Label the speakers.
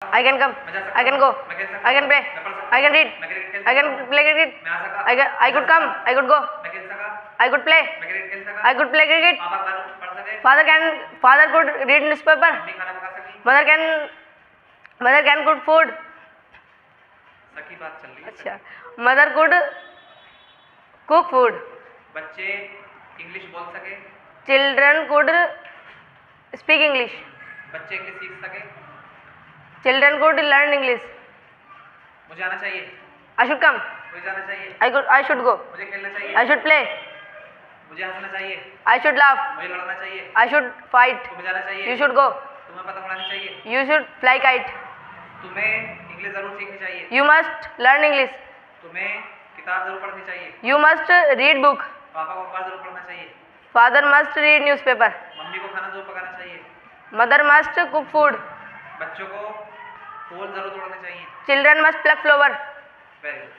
Speaker 1: I can come. I can go. I can play. I can read. I can play cricket. I could come. I could go. I could play. I could play cricket. Father could read newspaper. Mother can cook food. अच्छा, mother could cook food.
Speaker 2: बच्चे English बोल सके.
Speaker 1: Children could speak English.
Speaker 2: बच्चे English सीख सके.
Speaker 1: Children could learn English.
Speaker 2: मुझे आना चाहिए.
Speaker 1: I should come.
Speaker 2: मुझे जाना चाहिए.
Speaker 1: I should go.
Speaker 2: मुझे खेलना चाहिए.
Speaker 1: I should play.
Speaker 2: मुझे हंसना चाहिए.
Speaker 1: I should laugh.
Speaker 2: मुझे लड़ना चाहिए.
Speaker 1: I should fight.
Speaker 2: तुम्हें जाना चाहिए.
Speaker 1: You should go.
Speaker 2: तुम्हें पतंग उड़ानी चाहिए.
Speaker 1: You should fly kite.
Speaker 2: तुम्हें इंग्लिश जरूर सीखनी चाहिए.
Speaker 1: You must learn English.
Speaker 2: तुम्हें किताब जरूर पढ़नी चाहिए.
Speaker 1: You must read book.
Speaker 2: पापा को अखबार जरूर पढ़ना चाहिए.
Speaker 1: Father must read newspaper.
Speaker 2: मम्मी को खाना जरूर पकाना चाहिए.
Speaker 1: Mother must cook food.
Speaker 2: बच्चों को फूल जरूर तोड़ने चाहिए.
Speaker 1: Children must pluck flower.
Speaker 2: Very good.